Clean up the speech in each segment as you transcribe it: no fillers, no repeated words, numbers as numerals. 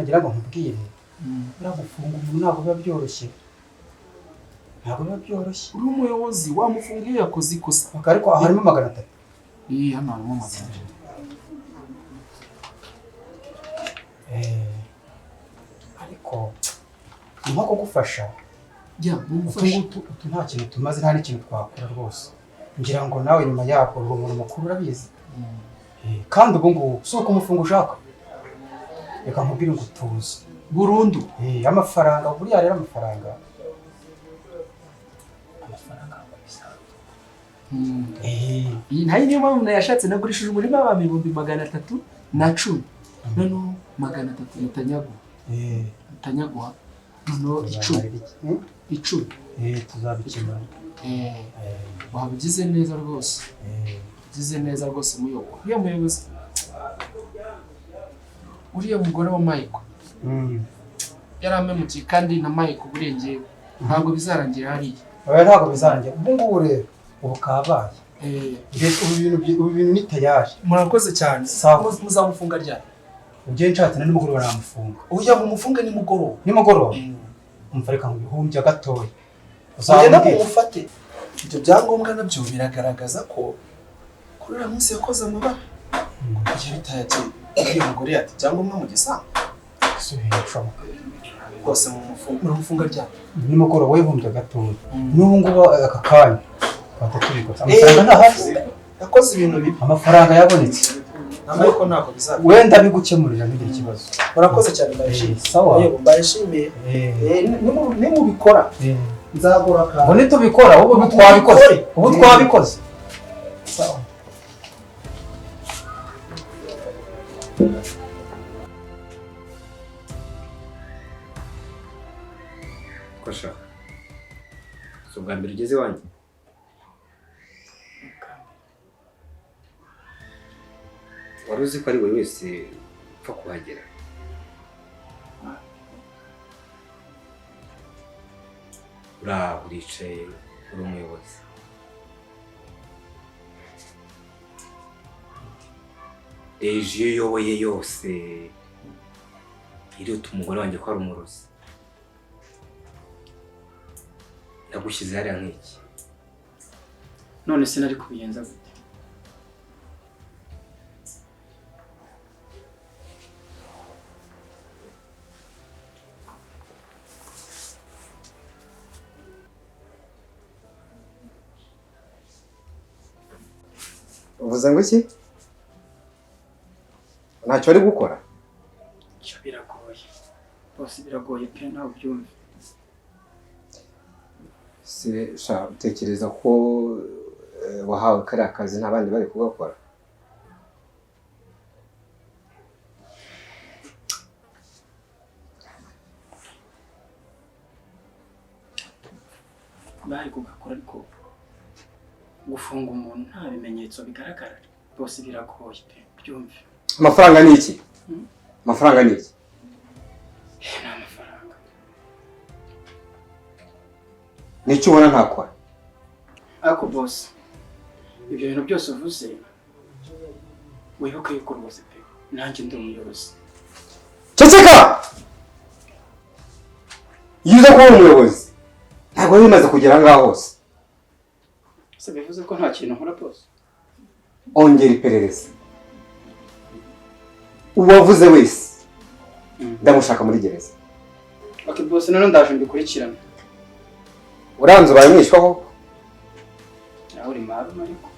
ngira ngo nkubwire uragufunga umuntu ntabwo biba byoroshye uri umuyobozi wamufunga iyo yakoze ikosa ariko harimo 300 hano harimo 300 ariko nko kugufasha nta kintu tumaze nta n'ikintu twakora rwose ngira ngo nawe nyuma yako uri umuntu mukuru urabizi kandi ubu ngubu si uko umufunga ushaka reka nkubwire ngo utuze burundu amafaranga buriya rero amafaranga iyi ntayo niyo mpamvu nayashatse nagurishije umurima wa 310 noneho 300 utanyaguha noneho 10 tuzabikemura wabigize neza rwose muyobo uriya muyobozi uriya mugore wa Mike yaramemukiye kandi na Mike burengeye ntabwo bizarangira hariya ntabwo bizarangira ubu ngubu rero ubu kabaye ubu bintu ni tayari murakoze cyane muzamufunga ryari ugiye nshatse na nimugoroba namufunga ujya mu mufunga nimugoroba umva reka nguhumbya gatoya uzagenda mufate ibyo byangombwa nabyo biragaragaza ko kuri uriya munsi yakoze amabara ibyo bitayagiye uyu mugore ati byangombwa mu gisanga bishoboka rwose mumufunga ryari nimugoroba wihumbya gatoya n'ubu ngubu aka kanya batatubikoze amafaranga ntahari yakoze ibintu bibi amafaranga yabonetse ariko ntabwo bizaba wenda bigukemurira n'igire ikibazo urakoze cyane ndayishimiye sawa yego ndayishimiye nimubikora nzagura ka ngo nitubikora ubu twabikoze sawa kosha so bwa mbere ugeze wanjye wari uzi ko ari buri wese upfa kuhagera uricaye uri umuyobozi ejo iyo uyoboye yose irihuta umugore wanjye ko ari umurozi nagushyize hariya nk'iki none sinari kubiyenza gute uvuze ngo iki ntacyo ari gukora cyo biragoye bose biragoye pe nawe byumve se sha utekereza ko wahawe kariya kazi nta bandi bari kugakora bari kugakora ariko gufunga umuntu nta bimenyetso bigaragara bose biragoye pe byumve amafaranga ni iki amafaranga ni iki nta mafaranga nicyo ubona ntakora ariko bose ibyo bintu byose uvuze wibuke yuko rwose pe nanjye ndi umuyobozi ceceka iyo uza kuba umuyobozi ntabwo wari umaze kugera ngaho hose se bivuze ko nta kintu nkora bose ongera iperereza uwavuze wese ndamushaka muri gereza okay bose none ndaje mbikurikirana uranze ubaye mwishwaho aho uri marume ariko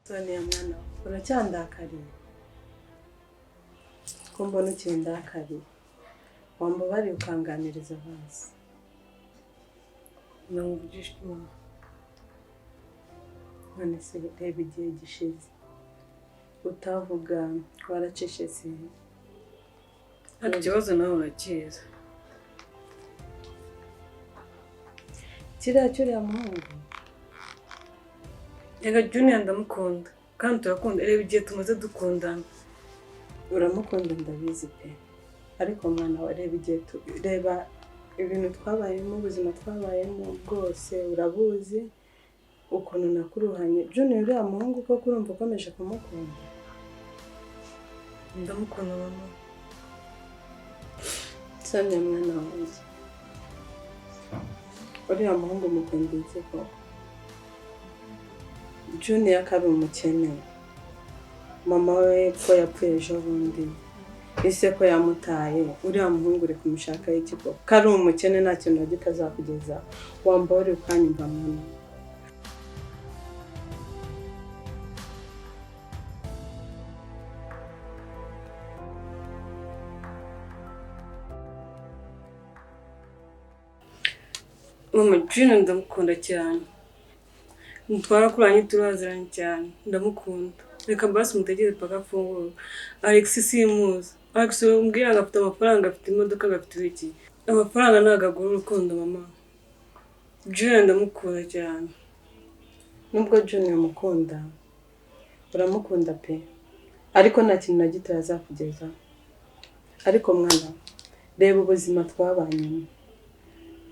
Sonia mwana uracyandakariye ko mbona ukindakariye wambabariye ukanganiriza abanzi namubujije mama none se reba igihe gishize utavuga waracecetse hari ikibazo nawe urakiza kiriya cyuriya muhungu yega Junior ndamukunda kandi turakunda reba igihe tumaze dukundana uramukunda ndabizi pe ariko mwana wa reba igihe reba ibintu twabayemo ubuzima twabayemo bwose urabuzi ukuntu nakuruhanye Junior uriya muhungu ko kurumva ukomeje kumukunda ndamukunda mama Sonia mwana wanjye uriya muhungu mukunda iki ko Junior akari umukene mama we ko yapfuye ejo bundi ise ko yamutaye uriya muhungu uri kumushaka iki ko kari umukene nta kintu na gito azakugeza wambare ukanyumva mwana mama Junior ndamukunda cyane twakuranye turaziranye cyane ndamukunda reka basi mutegeze paka funguro Alex simuzi Alex umbwira agafite amafaranga afite imodoka agafite iki amafaranga nagagura urukundo mama Junior ndamukunda cyane nubwo Junior mukunda uramukunda pe ariko nta kintu na gito yazakugeza ariko mwana reba ubuzima twabanyemo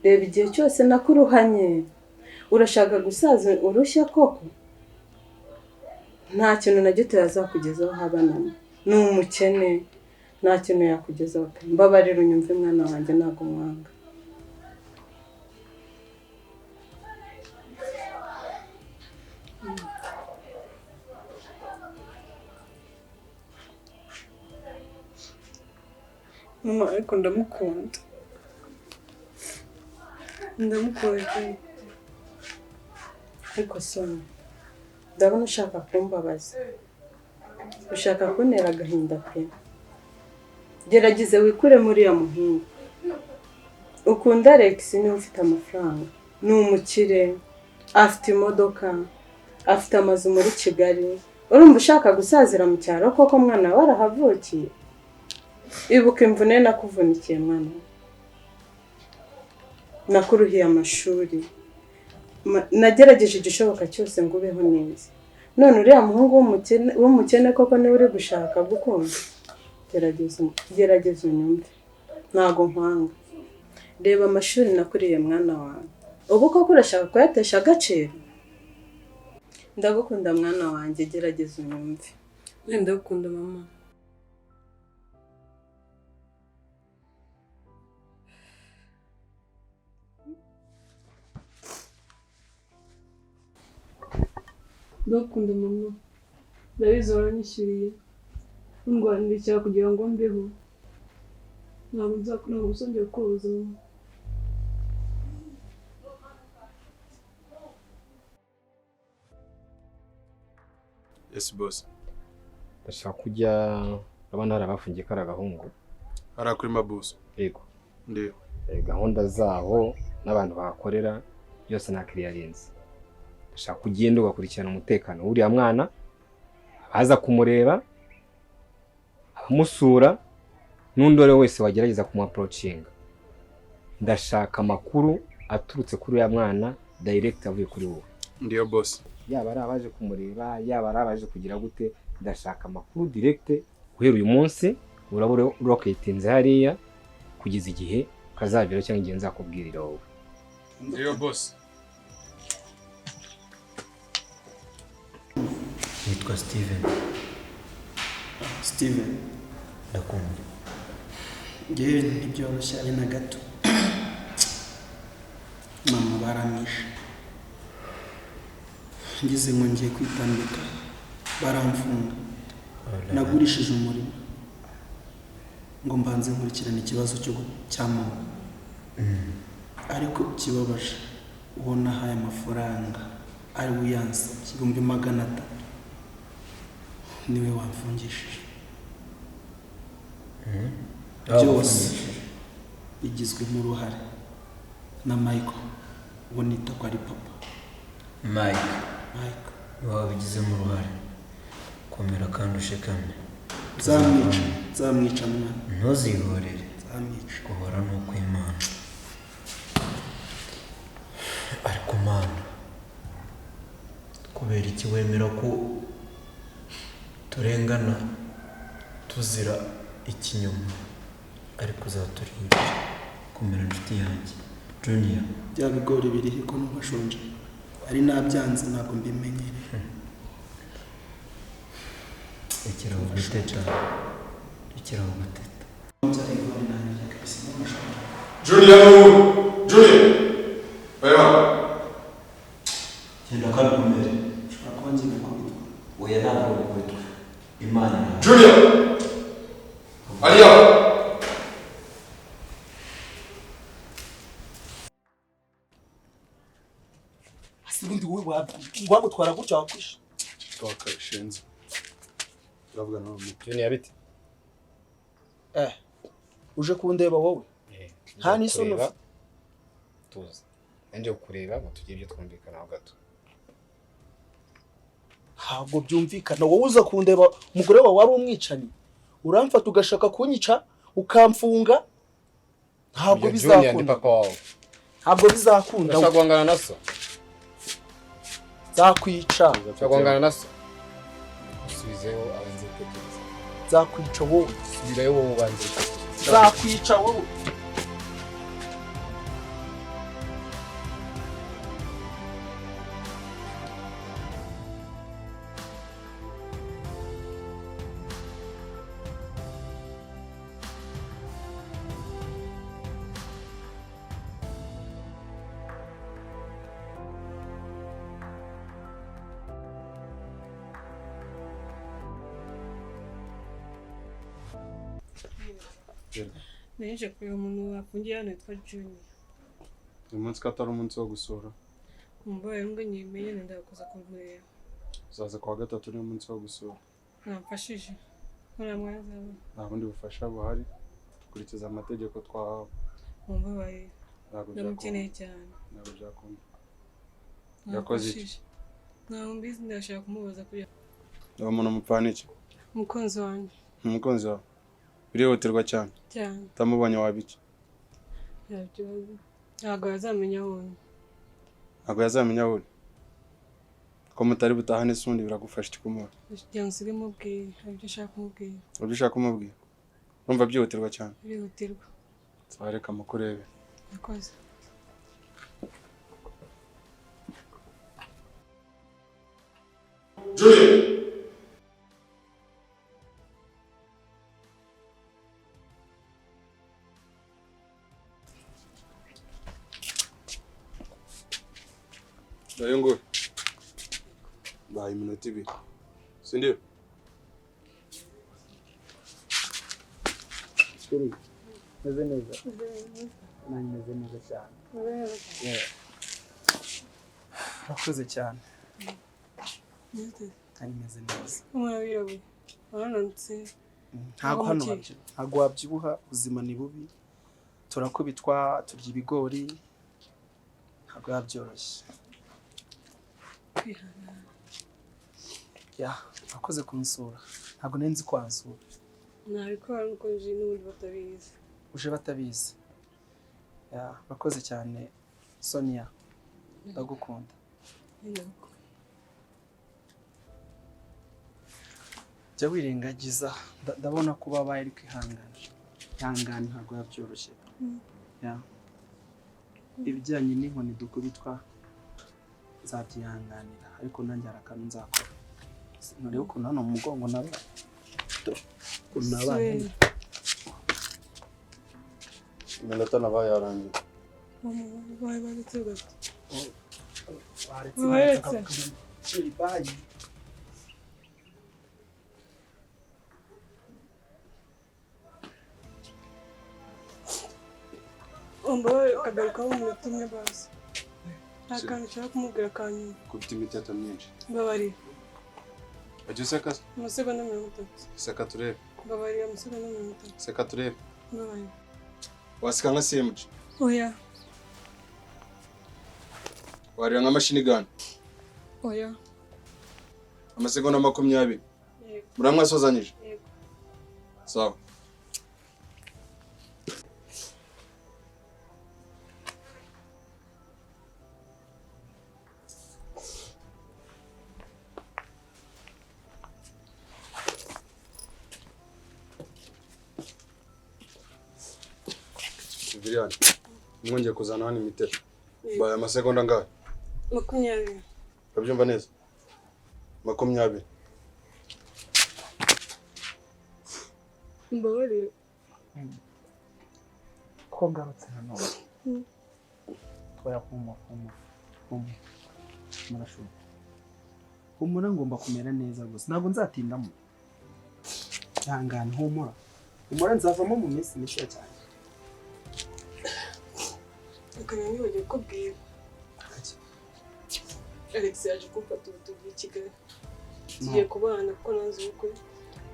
reba igihe cyose nakuruhanye urashaka gusaza urushya koko nta kintu na gito yazakugezaho habanana ni umukene nta kintu yakugezaho pe mbabarira unyumve mwana wanjye ntago mwanga mama ariko ndamukunda cyane ariko Sonia ndabona ushaka kumbabaza ushaka kuntera agahinda pe gerageze wikure muri ya muhungu ukunda Alex niwe ufite amafaranga ni umukire afite imodoka afite amazu muri Kigali urumva ushaka gusazira mu cyaro koko mwana warahavukiye ibuka imvune nakuvunikiye mwana nakuruhiye amashuri nagerageje igishoboka cyose ngo ubeho neza none uriya muhungu w'umukene koko niwe uri gushaka gukunda gerageza unyumve ntago nkwanga reba amashuri nakuriye mwana wawe ubu koko urashaka kuyatesha agaciro ndagukunda mwana wanjye gerageza unyumve ndagukunda mama ndakunda mama ndabizi waranyishyuriye undwanira kugira ngo mbeho ntabwo nzakora gusongera koza mama Yes boss ndashaka kujya abana hari abafungiye kari agahungu hari kuri mabuso yego ndiyo gahunda zaho n'abantu bahakorera yose nta clearance ndashaka kugenda ugakurikirana umutekano w'uriya mwana abaza kumureba abamusura n'undi wari wese wagerageza kumapproachinga ndashaka amakuru aturutse kuri uriya mwana direct avuye kuri wowe ndiyo boss yaba ari abaje kumureba yaba ari abaje kugira gute ndashaka amakuru direct guhera uyu munsi urabura roketinze hariya kugeza igihe kazabira cyangwa igihe nzakubwirira wowe ndiyo boss Nitwa Steven ndakumva ngewe ntibyoroshye ari na gato mama baramwishe ngize ngo ngiye kwitambika baramfunga nagurishije umurimo ngo mbanze nkurikirane ikibazo cya mama ariko kibabaje ubona haye amafaranga ari uyansabye 500 niwe wamfungishije byose bigizwe mu ruhare na Michael uwo nita ko ari papa. Mike wabigizemo uruhare komera kandi ushikame zamwica mwana ntuzihorere zamwica guhora no kw'Imana ariko mana kubera iki wemera ko turengana tuzira ikinyoma ariko uzaturinda komera inshuti yanjye Junior bya bigori birihe ko ntubashonje ari nabyanze ntabwo mbimenyere ikiraho guteta Junior Oya Genda kandi umere ushobora kuba ngiye gukubitwa oya ntabwo gukubitwa Imana Junior Aliya Sibundi wowe wagutwara gutya wakwisha twakashenze uravuga nawe Junior bite uje kundeba wowe nta n'isoni tuza nje kureba ngo tugire ibyo twumvikanaho gato ntabwo byumvikana wowe uza kundeba umugore wawe wari umwicanyi uramfata ugashaka kunyica ukamfunga ntabwo bizakunda ntabwo bizakunda ushagongana na so zakwica ushagongana na so usubizeho abanze tekereza zakwica wowe subirayo wowe ubanze zakwica wowe Naje kureba umuntu wafungiye hano yitwa Junior. uyu munsi ko atari umunsi wo gusura Mbaye mbwe nyimenye nenda kuza kumureba. uzaza kuwa gatatu ni umunsi wo gusura Namfashije. Nkora mwaza. nta bundi bufasha buhari dukurikiza amategeko twahawe Mbaye namukeneye cyane. ntabwo byakunda yakoze iki ntabwo mbizi ndashaka kumubaza kuya uwo muntu mupfana iki umukunzi wanjye umukunzi wawe birihutirwa cyane utamubonye wabiki ntabwo yazamenya aho uri ntabwo yazamenya aho uri ko mutari butahane sundi biragufasha iki kumubona kugira ngo usige mubwire ibyo ushaka kumubwira ibyo ushaka kumubwira urumva byihutirwa cyane birihutirwa reka mukurebe yakoze Junior Dayo ngo bayi iminota ibiri si ndio meze neza nanjye meze neza cyane urakoze cyane kandi meze neza umwabirawe warananutse ntabwo wabyibuha ubuzima ni bubi turakubitwa turya ibigori ntabwo yabyoroshye urakoze kunsura ntabwo nari nzi kwansura nabikora nuko nje n'ubundi batabizi uje batabizi urakoze cyane Sonia ndagukunda jya wirengagiza ndabona ko babaye ari kwihangana ntabwo yabyoroshye ibijyanye n'inkoni dukubitwa nzabyihanganira ariko nanjye hari akantu nzakora nturebe ukuntu hano mu mugongo nabaye ukuntu nabaye iminota nabaye yarangiye baretse gato baretse umbaye ukagarukaho mu minota umwe basi nta kantu ushaka kumubwira kanyuma kubita imiteto myinshi mbabarira wajya useka amasegonda 30 seka turebe Mbabarira musore n'umuntu. Seka turebe. Mbabarira. Wasika nka CMG. Oya. Warira nka machine gun. Oya. Amasegonda 20. Yego. Muramwasozanyije. Yego. Sawa. Viviane, mwongeye kuzana hano imitero. Baya amasegonda ngahe? 20. Urabyumva neza? 20. Mbabarira. Ko ngarutse hano. Toya kuma. Murashoboye. Humura ngomba kumera neza gusa. Ntabwo nzatindamo. Cyangana humura. Humura nzavamo mu minsi mike cyane. Ukanya nibagiye kubwira. Alex yaje kumfata ubutugu i Kigali. Tugiye kubana kuko nanze ubukwe.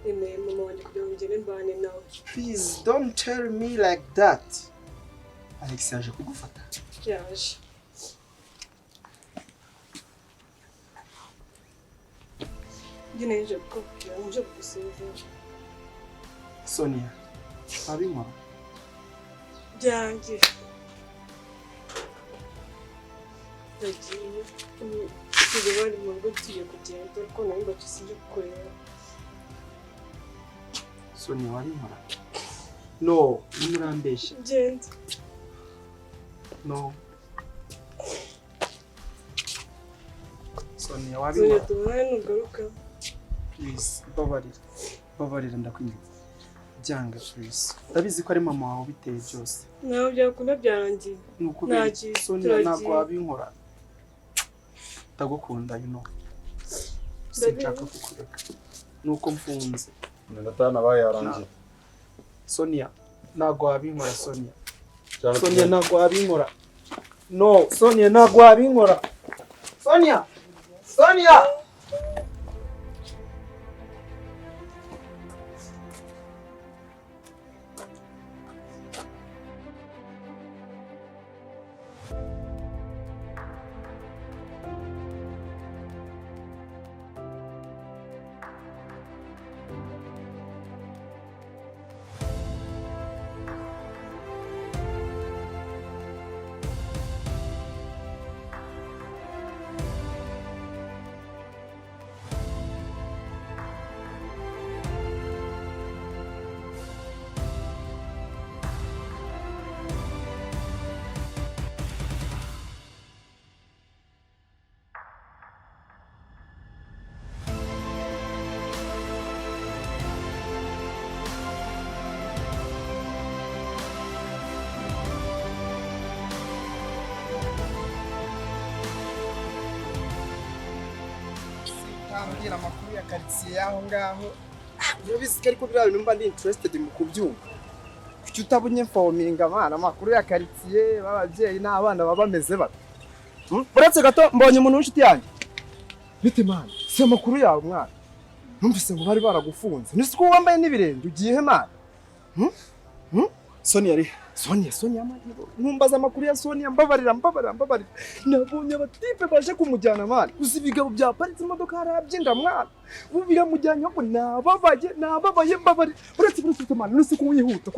Emeye mama wanjye kugira ngo ngere mbane nawe. Please don't tell me like that. Alex yaje kugufata. Yaje. Njye nje kukubwira nje kugusezera. Sonia, abinkora. Byanjye. Nagiye. Tujye bari mu rugo tugiye kugenda ariko nawe mbacishije kukureba. Sonia wabinkora. No, nimurambeshya. Genda. No. Sonia Sonia wabinkora. tubaye nugaruka. Please, babarira ndakwinginze. Byanga please. Ndabizi ko ari mama wawe biteye byose. Nawe byakunda byarangiye. Nuko Nagiye, Sonia turagiye. ntabwo wabinkora. Ndagukunda sinshaka kukureka. Nuko mfunze. Ndatana baye yarangiye. Sonia ntabwo wabinkora Sonia. Sonia ntabwo wabinkora. No, Sonia ntabwo wabinkora. Sonia! Sonia! Ambwira amakuru ya quartier yaho ngaho. Urabizi ko ariko biriya bintu mba ndi interested mu kubyumva. Kuki utabunye informinga abana amakuru ya quartier bababyeyi n'abana baba bameze bate? Uretse gato mbonye umuntu w'inshuti yanjye. Bite man, si amakuru yawe mwana. Numvise ngo bari baragufunze. Nisi ko wambaye n'ibirenge ugiye he man? Sonia ari. Sonia amajyebo. Numbaza amakuru ya Sonia mbabarira. Nabonye abatipe baje kumujyana mwana. Uzi ibigabo bya paritse imodoka harabyinda mwana. Ubu biramujyanye ngo nababaye mbabari. Uretse mwana nisi ko wihuta.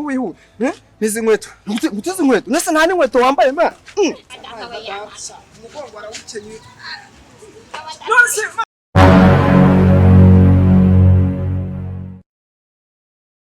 Nizi inkweto. Nguteze inkweto. Nese nta n'inkweto wambaye mwana. Umugongo warawukenye.